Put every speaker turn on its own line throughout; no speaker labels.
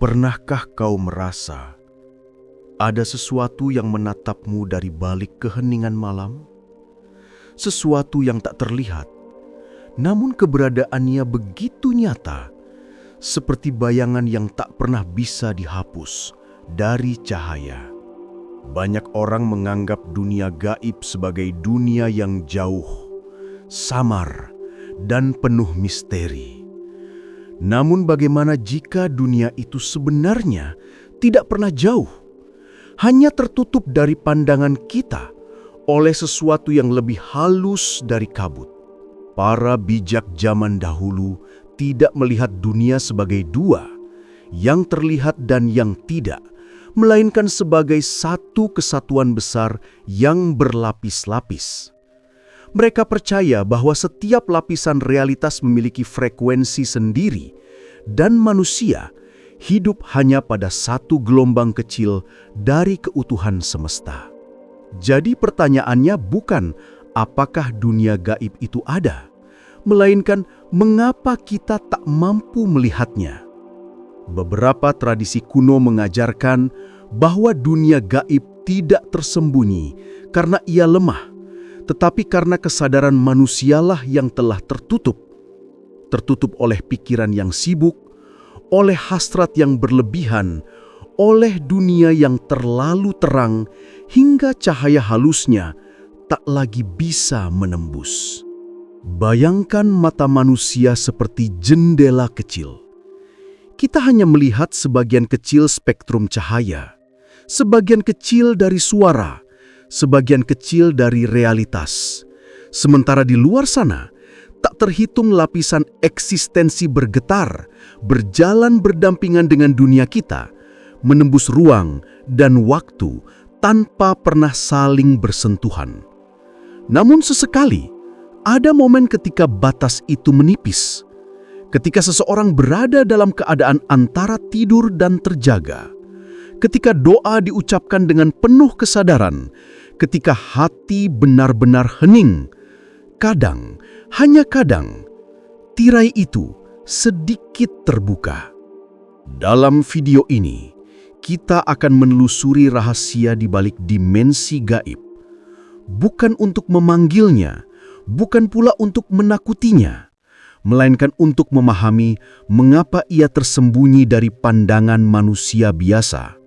Pernahkah kau merasa ada sesuatu yang menatapmu dari balik keheningan malam? Sesuatu yang tak terlihat, namun keberadaannya begitu nyata, seperti bayangan yang tak pernah bisa dihapus dari cahaya. Banyak orang menganggap dunia gaib sebagai dunia yang jauh, samar, dan penuh misteri. Namun bagaimana jika dunia itu sebenarnya tidak pernah jauh, hanya tertutup dari pandangan kita oleh sesuatu yang lebih halus dari kabut? Para bijak zaman dahulu tidak melihat dunia sebagai dua, yang terlihat dan yang tidak, melainkan sebagai satu kesatuan besar yang berlapis-lapis. Mereka percaya bahwa setiap lapisan realitas memiliki frekuensi sendiri dan manusia hidup hanya pada satu gelombang kecil dari keutuhan semesta. Jadi pertanyaannya bukan apakah dunia gaib itu ada, melainkan mengapa kita tak mampu melihatnya. Beberapa tradisi kuno mengajarkan bahwa dunia gaib tidak tersembunyi karena ia lemah, tetapi karena kesadaran manusialah yang telah tertutup oleh pikiran yang sibuk, oleh hasrat yang berlebihan, oleh dunia yang terlalu terang hingga cahaya halusnya tak lagi bisa menembus. Bayangkan mata manusia seperti jendela kecil. Kita hanya melihat sebagian kecil spektrum cahaya, sebagian kecil dari suara, sebagian kecil dari realitas. Sementara di luar sana, tak terhitung lapisan eksistensi bergetar, berjalan berdampingan dengan dunia kita, menembus ruang dan waktu tanpa pernah saling bersentuhan. Namun sesekali, ada momen ketika batas itu menipis. Ketika seseorang berada dalam keadaan antara tidur dan terjaga. Ketika doa diucapkan dengan penuh kesadaran. Ketika hati benar-benar hening. Kadang, hanya kadang, tirai itu sedikit terbuka. Dalam video ini, kita akan menelusuri rahasia di balik dimensi gaib. Bukan untuk memanggilnya, bukan pula untuk menakutinya, melainkan untuk memahami mengapa ia tersembunyi dari pandangan manusia biasa.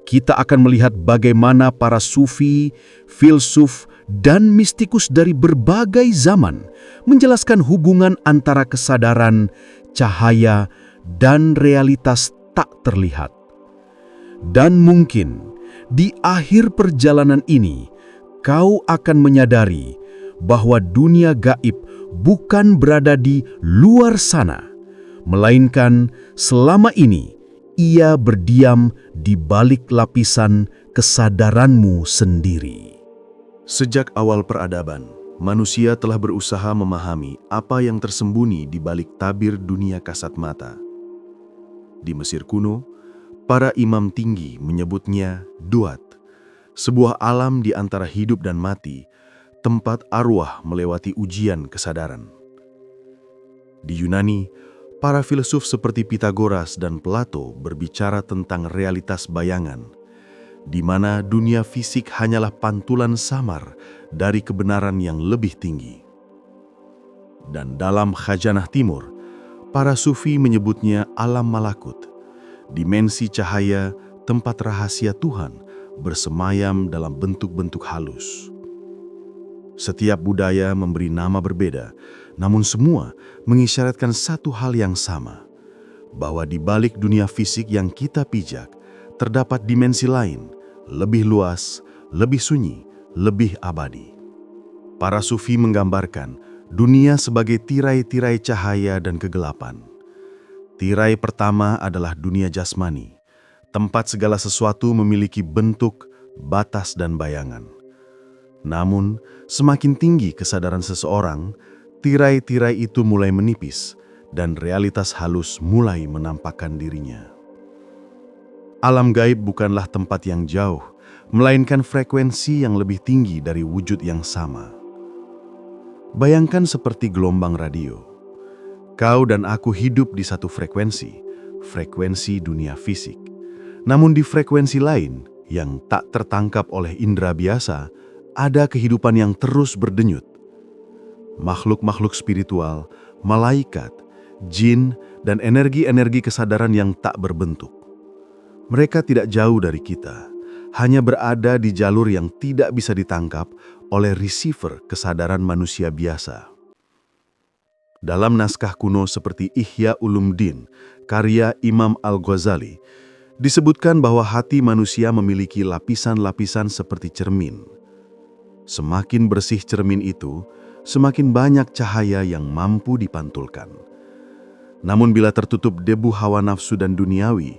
Kita akan melihat bagaimana para sufi, filsuf, dan mistikus dari berbagai zaman menjelaskan hubungan antara kesadaran, cahaya, dan realitas tak terlihat. Dan mungkin di akhir perjalanan ini, kau akan menyadari bahwa dunia gaib bukan berada di luar sana, melainkan selama ini ia berdiam di balik lapisan kesadaranmu sendiri. Sejak awal peradaban, manusia telah berusaha memahami apa yang tersembunyi di balik tabir dunia kasat mata. Di Mesir kuno, para imam tinggi menyebutnya duat, sebuah alam di antara hidup dan mati, tempat arwah melewati ujian kesadaran. Di Yunani, para filsuf seperti Pitagoras dan Plato berbicara tentang realitas bayangan, di mana dunia fisik hanyalah pantulan samar dari kebenaran yang lebih tinggi. Dan dalam Khajanah Timur, para sufi menyebutnya alam malakut, dimensi cahaya tempat rahasia Tuhan bersemayam dalam bentuk-bentuk halus. Setiap budaya memberi nama berbeda, namun semua mengisyaratkan satu hal yang sama, bahwa di balik dunia fisik yang kita pijak, terdapat dimensi lain, lebih luas, lebih sunyi, lebih abadi. Para sufi menggambarkan dunia sebagai tirai-tirai cahaya dan kegelapan. Tirai pertama adalah dunia jasmani, tempat segala sesuatu memiliki bentuk, batas, dan bayangan. Namun, semakin tinggi kesadaran seseorang, tirai-tirai itu mulai menipis dan realitas halus mulai menampakkan dirinya. Alam gaib bukanlah tempat yang jauh, melainkan frekuensi yang lebih tinggi dari wujud yang sama. Bayangkan seperti gelombang radio. Kau dan aku hidup di satu frekuensi, frekuensi dunia fisik. Namun di frekuensi lain yang tak tertangkap oleh indera biasa, ada kehidupan yang terus berdenyut. Makhluk-makhluk spiritual, malaikat, jin, dan energi-energi kesadaran yang tak berbentuk. Mereka tidak jauh dari kita, hanya berada di jalur yang tidak bisa ditangkap oleh receiver kesadaran manusia biasa. Dalam naskah kuno seperti Ihya Ulumuddin, karya Imam Al-Ghazali, disebutkan bahwa hati manusia memiliki lapisan-lapisan seperti cermin. Semakin bersih cermin itu, semakin banyak cahaya yang mampu dipantulkan. Namun bila tertutup debu hawa nafsu dan duniawi,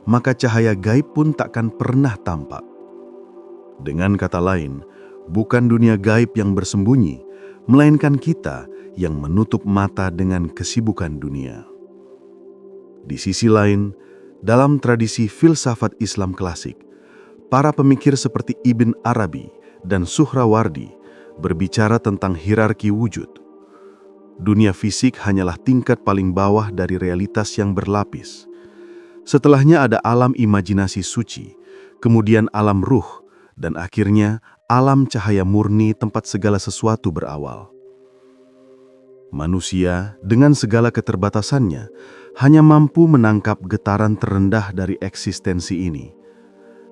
maka cahaya gaib pun takkan pernah tampak. Dengan kata lain, bukan dunia gaib yang bersembunyi, melainkan kita yang menutup mata dengan kesibukan dunia. Di sisi lain, dalam tradisi filsafat Islam klasik, para pemikir seperti Ibn Arabi dan Suhrawardi berbicara tentang hierarki wujud. Dunia fisik hanyalah tingkat paling bawah dari realitas yang berlapis. Setelahnya ada alam imajinasi suci, kemudian alam ruh, dan akhirnya alam cahaya murni tempat segala sesuatu berawal. Manusia, dengan segala keterbatasannya, hanya mampu menangkap getaran terendah dari eksistensi ini.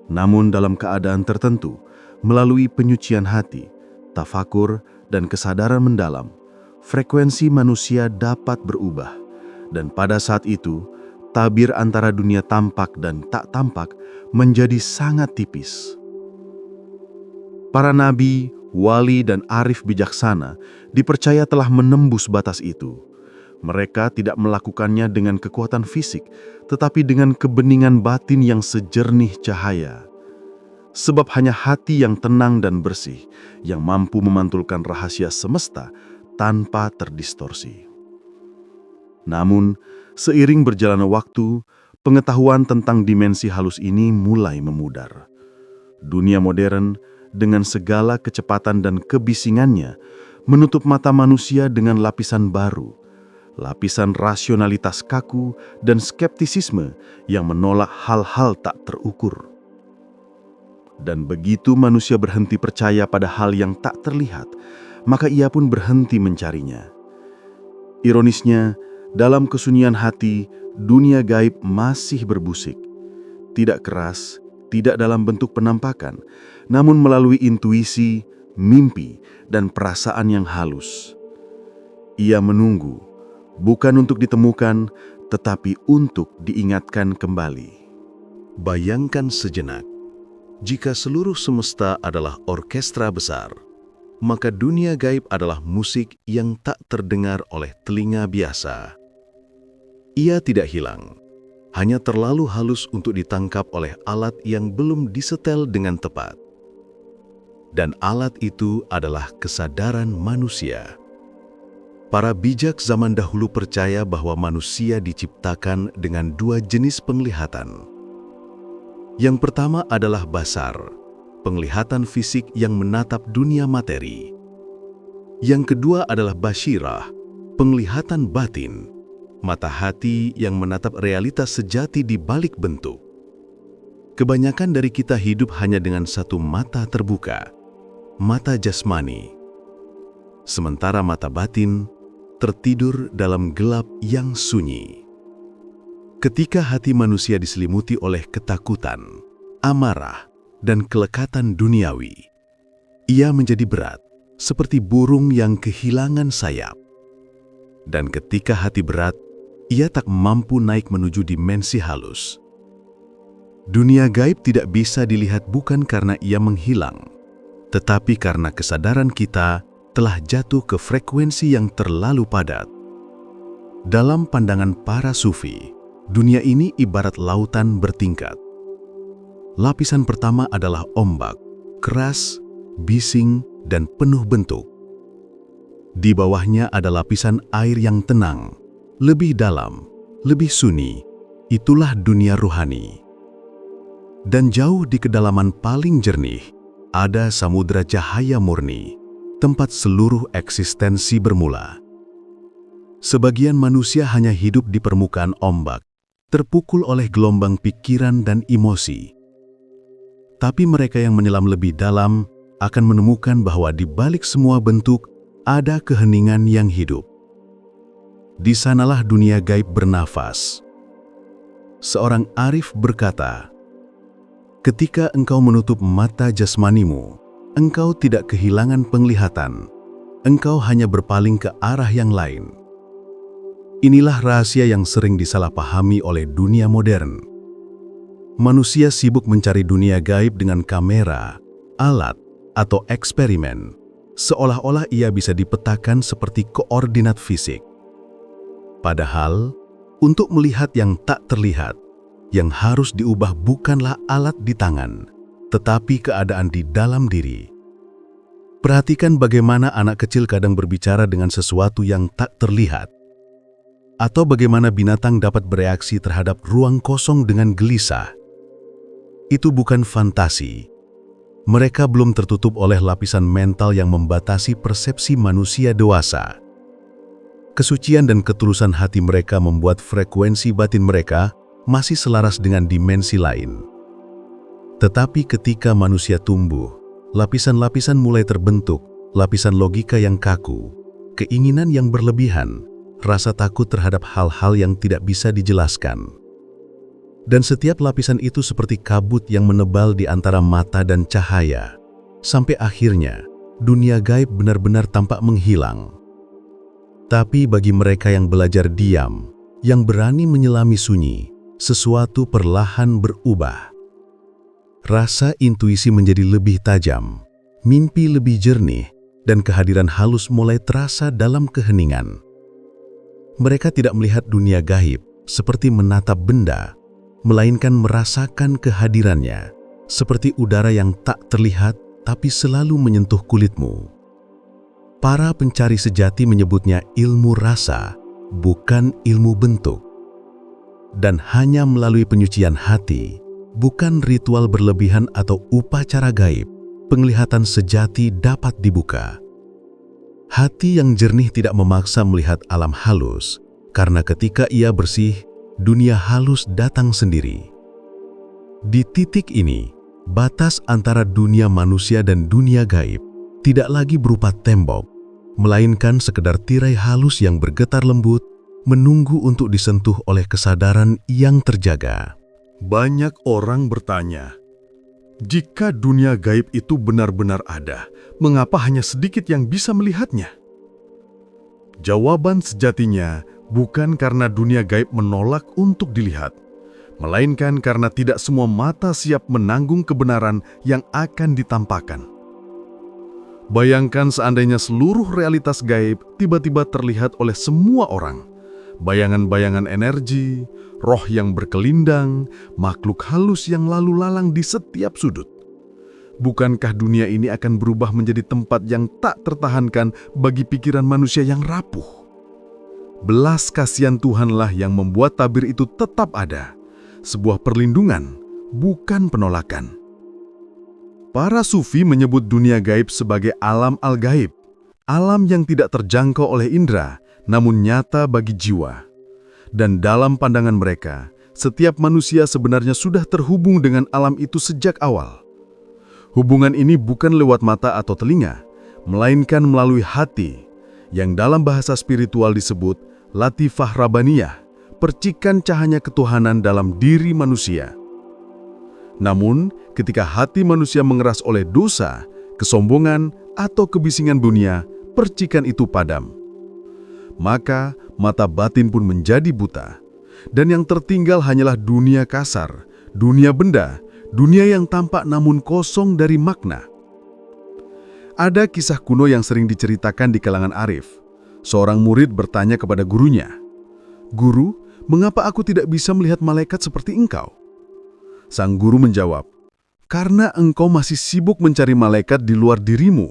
Namun dalam keadaan tertentu, melalui penyucian hati, tafakur, dan kesadaran mendalam, frekuensi manusia dapat berubah. Dan pada saat itu, tabir antara dunia tampak dan tak tampak menjadi sangat tipis. Para nabi, wali, dan arif bijaksana dipercaya telah menembus batas itu. Mereka tidak melakukannya dengan kekuatan fisik, tetapi dengan kebeningan batin yang sejernih cahaya. Sebab hanya hati yang tenang dan bersih yang mampu memantulkan rahasia semesta tanpa terdistorsi. Namun, seiring berjalannya waktu, pengetahuan tentang dimensi halus ini mulai memudar. Dunia modern, dengan segala kecepatan dan kebisingannya, menutup mata manusia dengan lapisan baru, lapisan rasionalitas kaku dan skeptisisme yang menolak hal-hal tak terukur. Dan begitu manusia berhenti percaya pada hal yang tak terlihat, maka ia pun berhenti mencarinya. Ironisnya, dalam kesunyian hati, dunia gaib masih berbusik. Tidak keras, tidak dalam bentuk penampakan, namun melalui intuisi, mimpi, dan perasaan yang halus. Ia menunggu, bukan untuk ditemukan, tetapi untuk diingatkan kembali. Bayangkan sejenak, jika seluruh semesta adalah orkestra besar, maka dunia gaib adalah musik yang tak terdengar oleh telinga biasa. Ia tidak hilang, hanya terlalu halus untuk ditangkap oleh alat yang belum disetel dengan tepat. Dan alat itu adalah kesadaran manusia. Para bijak zaman dahulu percaya bahwa manusia diciptakan dengan dua jenis penglihatan. Yang pertama adalah basar, penglihatan fisik yang menatap dunia materi. Yang kedua adalah basyirah, penglihatan batin, mata hati yang menatap realitas sejati di balik bentuk. Kebanyakan dari kita hidup hanya dengan satu mata terbuka, mata jasmani. Sementara mata batin tertidur dalam gelap yang sunyi. Ketika hati manusia diselimuti oleh ketakutan, amarah, dan kelekatan duniawi, ia menjadi berat, seperti burung yang kehilangan sayap. Dan ketika hati berat, ia tak mampu naik menuju dimensi halus. Dunia gaib tidak bisa dilihat bukan karena ia menghilang, tetapi karena kesadaran kita telah jatuh ke frekuensi yang terlalu padat. Dalam pandangan para sufi, dunia ini ibarat lautan bertingkat. Lapisan pertama adalah ombak, keras, bising, dan penuh bentuk. Di bawahnya ada lapisan air yang tenang, lebih dalam, lebih sunyi. Itulah dunia ruhani. Dan jauh di kedalaman paling jernih, ada samudra cahaya murni, tempat seluruh eksistensi bermula. Sebagian manusia hanya hidup di permukaan ombak,
terpukul oleh gelombang pikiran dan emosi. Tapi mereka yang menyelam lebih dalam akan menemukan bahwa di balik semua bentuk ada keheningan yang hidup. Di sanalah dunia gaib bernafas. Seorang arif berkata, "Ketika engkau menutup mata jasmanimu, engkau tidak kehilangan penglihatan. Engkau hanya berpaling ke arah yang lain." Inilah rahasia yang sering disalahpahami oleh dunia modern. Manusia sibuk mencari dunia gaib dengan kamera, alat, atau eksperimen, seolah-olah ia bisa dipetakan seperti koordinat fisik. Padahal, untuk melihat yang tak terlihat, yang harus diubah bukanlah alat di tangan, tetapi keadaan di dalam diri. Perhatikan bagaimana anak kecil kadang berbicara dengan sesuatu yang tak terlihat, atau bagaimana binatang dapat bereaksi terhadap ruang kosong dengan gelisah. Itu bukan fantasi. Mereka belum tertutup oleh lapisan mental yang membatasi persepsi manusia dewasa. Kesucian dan ketulusan hati mereka membuat frekuensi batin mereka masih selaras dengan dimensi lain. Tetapi ketika manusia tumbuh, lapisan-lapisan mulai terbentuk, lapisan logika yang kaku, keinginan yang berlebihan, rasa takut terhadap hal-hal yang tidak bisa dijelaskan. Dan setiap lapisan itu seperti kabut yang menebal di antara mata dan cahaya, sampai akhirnya dunia gaib benar-benar tampak menghilang. Tapi bagi mereka yang belajar diam, yang berani menyelami sunyi, sesuatu perlahan berubah. Rasa intuisi menjadi lebih tajam, mimpi lebih jernih, dan kehadiran halus mulai terasa dalam keheningan. Mereka tidak melihat dunia gaib seperti menatap benda, melainkan merasakan kehadirannya, seperti udara yang tak terlihat tapi selalu menyentuh kulitmu. Para pencari sejati menyebutnya ilmu rasa, bukan ilmu bentuk. Dan hanya melalui penyucian hati, bukan ritual berlebihan atau upacara gaib, penglihatan sejati dapat dibuka. Hati yang jernih tidak memaksa melihat alam halus, karena ketika ia bersih, dunia halus datang sendiri. Di titik ini, batas antara dunia manusia dan dunia gaib tidak lagi berupa tembok, melainkan sekedar tirai halus yang bergetar lembut, menunggu untuk disentuh oleh kesadaran yang terjaga.
Banyak orang bertanya, jika dunia gaib itu benar-benar ada, mengapa hanya sedikit yang bisa melihatnya? Jawaban sejatinya bukan karena dunia gaib menolak untuk dilihat, melainkan karena tidak semua mata siap menanggung kebenaran yang akan ditampakkan. Bayangkan seandainya seluruh realitas gaib tiba-tiba terlihat oleh semua orang. Bayangan-bayangan energi, roh yang berkelindang, makhluk halus yang lalu lalang di setiap sudut. Bukankah dunia ini akan berubah menjadi tempat yang tak tertahankan bagi pikiran manusia yang rapuh? Belas kasihan Tuhanlah yang membuat tabir itu tetap ada. Sebuah perlindungan, bukan penolakan. Para sufi menyebut dunia gaib sebagai alam al-gaib, alam yang tidak terjangkau oleh indera, namun nyata bagi jiwa. Dan dalam pandangan mereka, setiap manusia sebenarnya sudah terhubung dengan alam itu sejak awal. Hubungan ini bukan lewat mata atau telinga, melainkan melalui hati, yang dalam bahasa spiritual disebut latifah rabbaniyah, percikan cahaya ketuhanan dalam diri manusia. Namun, ketika hati manusia mengeras oleh dosa, kesombongan, atau kebisingan dunia, percikan itu padam. Maka, mata batin pun menjadi buta. Dan yang tertinggal hanyalah dunia kasar, dunia benda, dunia yang tampak namun kosong dari makna. Ada kisah kuno yang sering diceritakan di kalangan arif. Seorang murid bertanya kepada gurunya, "Guru, mengapa aku tidak bisa melihat malaikat seperti engkau?" Sang guru menjawab, "Karena engkau masih sibuk mencari malaikat di luar dirimu."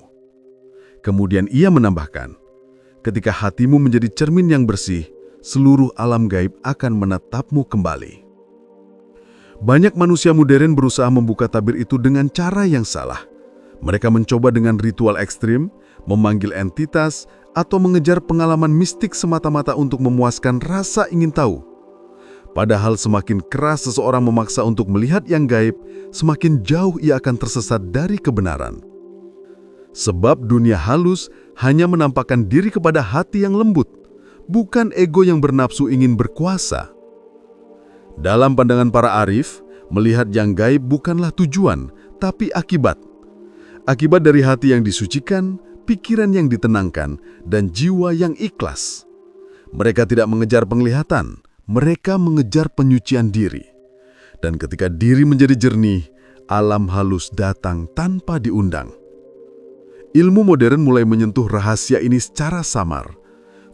Kemudian ia menambahkan, "Ketika hatimu menjadi cermin yang bersih, seluruh alam gaib akan menatapmu kembali." Banyak manusia modern berusaha membuka tabir itu dengan cara yang salah. Mereka mencoba dengan ritual ekstrim, memanggil entitas, atau mengejar pengalaman mistik semata-mata untuk memuaskan rasa ingin tahu.
Padahal semakin keras seseorang memaksa untuk melihat yang gaib, semakin jauh ia akan tersesat dari kebenaran. Sebab dunia halus hanya menampakkan diri kepada hati yang lembut, bukan ego yang bernafsu ingin berkuasa. Dalam pandangan para arif, melihat yang gaib bukanlah tujuan, tapi akibat. Akibat dari hati yang disucikan, pikiran yang ditenangkan, dan jiwa yang ikhlas. Mereka tidak mengejar penglihatan, mereka mengejar penyucian diri. Dan ketika diri menjadi jernih, alam halus datang tanpa diundang. Ilmu modern mulai menyentuh rahasia ini secara samar.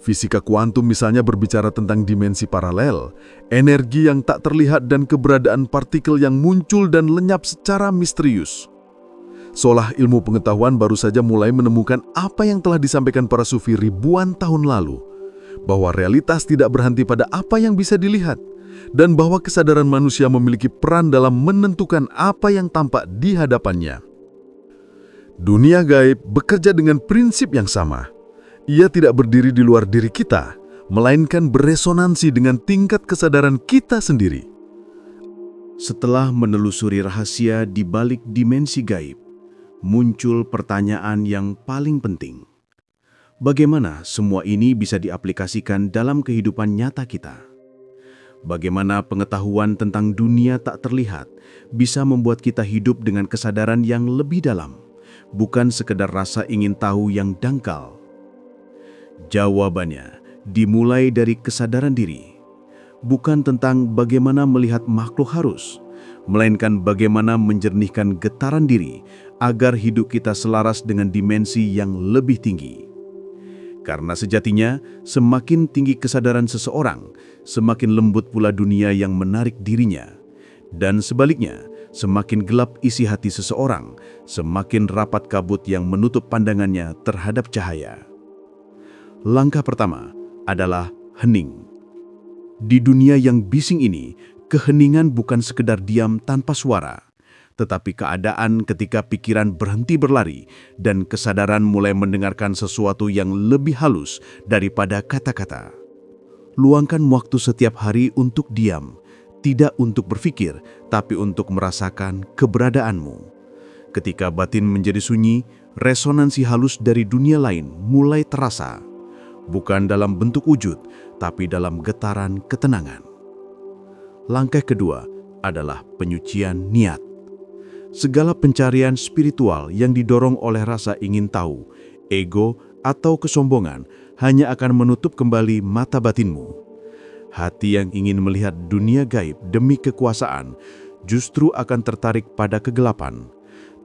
Fisika kuantum misalnya berbicara tentang dimensi paralel, energi yang tak terlihat dan keberadaan partikel yang muncul dan lenyap secara misterius. Seolah ilmu pengetahuan baru saja mulai menemukan apa yang telah disampaikan para sufi ribuan tahun lalu, bahwa realitas tidak berhenti pada apa yang bisa dilihat, dan bahwa kesadaran manusia memiliki peran dalam menentukan apa yang tampak di hadapannya. Dunia gaib bekerja dengan prinsip yang sama. Ia tidak berdiri di luar diri kita, melainkan beresonansi dengan tingkat kesadaran kita sendiri.
Setelah menelusuri rahasia di balik dimensi gaib, muncul pertanyaan yang paling penting. Bagaimana semua ini bisa diaplikasikan dalam kehidupan nyata kita? Bagaimana pengetahuan tentang dunia tak terlihat bisa membuat kita hidup dengan kesadaran yang lebih dalam, bukan sekedar rasa ingin tahu yang dangkal? Jawabannya dimulai dari kesadaran diri, bukan tentang bagaimana melihat makhluk halus, melainkan bagaimana menjernihkan getaran diri agar hidup kita selaras dengan dimensi yang lebih tinggi. Karena sejatinya, semakin tinggi kesadaran seseorang, semakin lembut pula dunia yang menarik dirinya. Dan sebaliknya, semakin gelap isi hati seseorang, semakin rapat kabut yang menutup pandangannya terhadap cahaya. Langkah pertama adalah hening. Di dunia yang bising ini, keheningan bukan sekedar diam tanpa suara, tetapi keadaan ketika pikiran berhenti berlari dan kesadaran mulai mendengarkan sesuatu yang lebih halus daripada kata-kata. Luangkan waktu setiap hari untuk diam, tidak untuk berpikir, tapi untuk merasakan keberadaanmu. Ketika batin menjadi sunyi, resonansi halus dari dunia lain mulai terasa, bukan dalam bentuk wujud, tapi dalam getaran ketenangan. Langkah kedua adalah penyucian niat. Segala pencarian spiritual yang didorong oleh rasa ingin tahu, ego, atau kesombongan hanya akan menutup kembali mata batinmu. Hati yang ingin melihat dunia gaib demi kekuasaan justru akan tertarik pada kegelapan,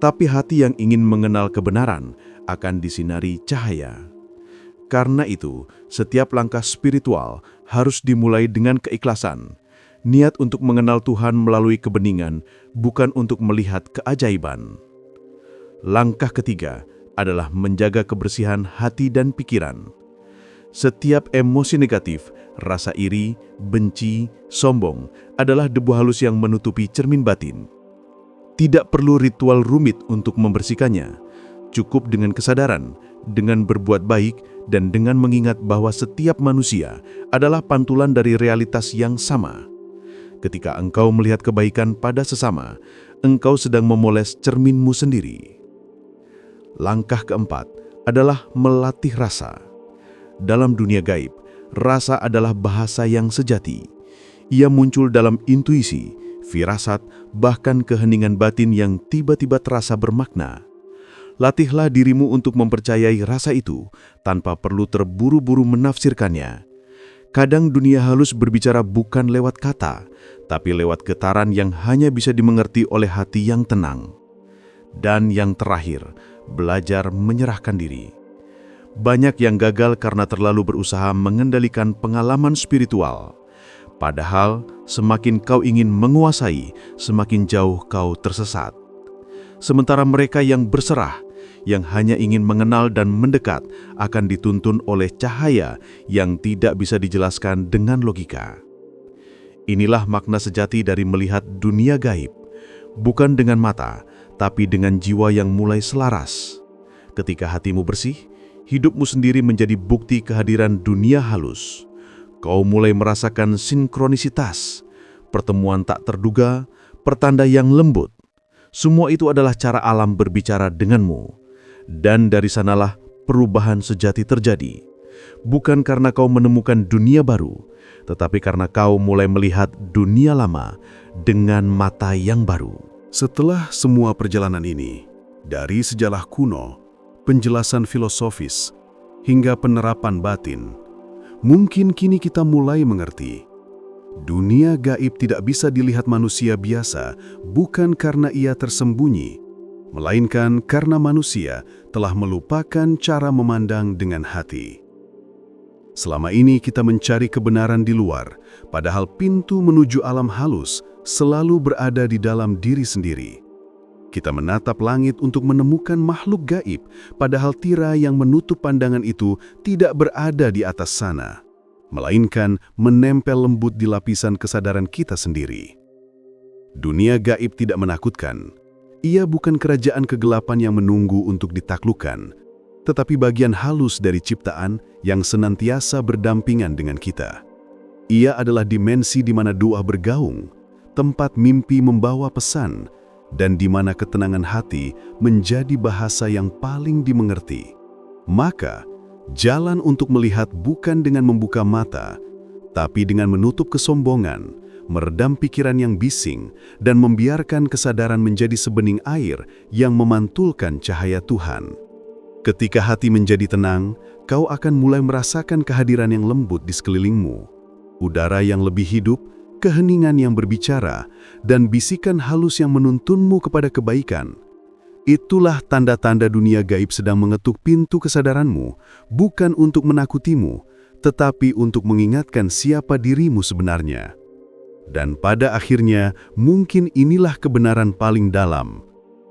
tapi hati yang ingin mengenal kebenaran akan disinari cahaya. Karena itu, setiap langkah spiritual harus dimulai dengan keikhlasan. Niat untuk mengenal Tuhan melalui kebeningan, bukan untuk melihat keajaiban. Langkah ketiga adalah menjaga kebersihan hati dan pikiran. Setiap emosi negatif, rasa iri, benci, sombong adalah debu halus yang menutupi cermin batin. Tidak perlu ritual rumit untuk membersihkannya. Cukup dengan kesadaran, dengan berbuat baik, dan dengan mengingat bahwa setiap manusia adalah pantulan dari realitas yang sama. Ketika engkau melihat kebaikan pada sesama, engkau sedang memoles cerminmu sendiri. Langkah keempat adalah melatih rasa. Dalam dunia gaib, rasa adalah bahasa yang sejati. Ia muncul dalam intuisi, firasat, bahkan keheningan batin yang tiba-tiba terasa bermakna. Latihlah dirimu untuk mempercayai rasa itu tanpa perlu terburu-buru menafsirkannya. Kadang dunia halus berbicara bukan lewat kata, tapi lewat getaran yang hanya bisa dimengerti oleh hati yang tenang. Dan yang terakhir, belajar menyerahkan diri. Banyak yang gagal karena terlalu berusaha mengendalikan pengalaman spiritual. Padahal, semakin kau ingin menguasai, semakin jauh kau tersesat. Sementara mereka yang berserah, yang hanya ingin mengenal dan mendekat, akan dituntun oleh cahaya yang tidak bisa dijelaskan dengan logika. Inilah makna sejati dari melihat dunia gaib, bukan dengan mata, tapi dengan jiwa yang mulai selaras. Ketika hatimu bersih, hidupmu sendiri menjadi bukti kehadiran dunia halus. Kau mulai merasakan sinkronisitas, pertemuan tak terduga, pertanda yang lembut. Semua itu adalah cara alam berbicara denganmu. Dan dari sanalah perubahan sejati terjadi. Bukan karena kau menemukan dunia baru, tetapi karena kau mulai melihat dunia lama dengan mata yang baru.
Setelah semua perjalanan ini, dari sejarah kuno, penjelasan filosofis, hingga penerapan batin, mungkin kini kita mulai mengerti. Dunia gaib tidak bisa dilihat manusia biasa bukan karena ia tersembunyi, melainkan karena manusia telah melupakan cara memandang dengan hati. Selama ini kita mencari kebenaran di luar, padahal pintu menuju alam halus selalu berada di dalam diri sendiri. Kita menatap langit untuk menemukan makhluk gaib, padahal tirai yang menutup pandangan itu tidak berada di atas sana, melainkan menempel lembut di lapisan kesadaran kita sendiri. Dunia gaib tidak menakutkan. Ia bukan kerajaan kegelapan yang menunggu untuk ditaklukkan, tetapi bagian halus dari ciptaan yang senantiasa berdampingan dengan kita. Ia adalah dimensi di mana doa bergaung, tempat mimpi membawa pesan, dan di mana ketenangan hati menjadi bahasa yang paling dimengerti. Maka, jalan untuk melihat bukan dengan membuka mata, tapi dengan menutup kesombongan, meredam pikiran yang bising, dan membiarkan kesadaran menjadi sebening air yang memantulkan cahaya Tuhan. Ketika hati menjadi tenang, kau akan mulai merasakan kehadiran yang lembut di sekelilingmu, udara yang lebih hidup, keheningan yang berbicara, dan bisikan halus yang menuntunmu kepada kebaikan. Itulah tanda-tanda dunia gaib sedang mengetuk pintu kesadaranmu, bukan untuk menakutimu, tetapi untuk mengingatkan siapa dirimu sebenarnya. Dan pada akhirnya, mungkin inilah kebenaran paling dalam.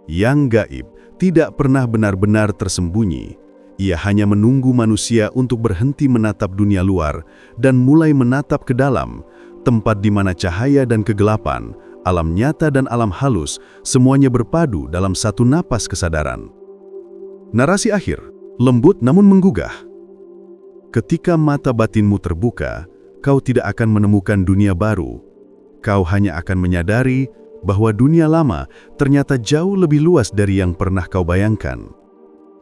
Yang gaib tidak pernah benar-benar tersembunyi. Ia hanya menunggu manusia untuk berhenti menatap dunia luar dan mulai menatap ke dalam, tempat di mana cahaya dan kegelapan, alam nyata dan alam halus, semuanya berpadu dalam satu napas kesadaran. Narasi akhir, lembut namun menggugah. Ketika mata batinmu terbuka, kau tidak akan menemukan dunia baru. Kau hanya akan menyadari bahwa dunia lama ternyata jauh lebih luas dari yang pernah kau bayangkan.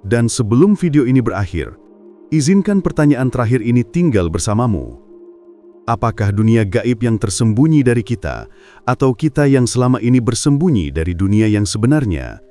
Dan sebelum video ini berakhir, izinkan pertanyaan terakhir ini tinggal bersamamu. Apakah dunia gaib yang tersembunyi dari kita, atau kita yang selama ini bersembunyi dari dunia yang sebenarnya?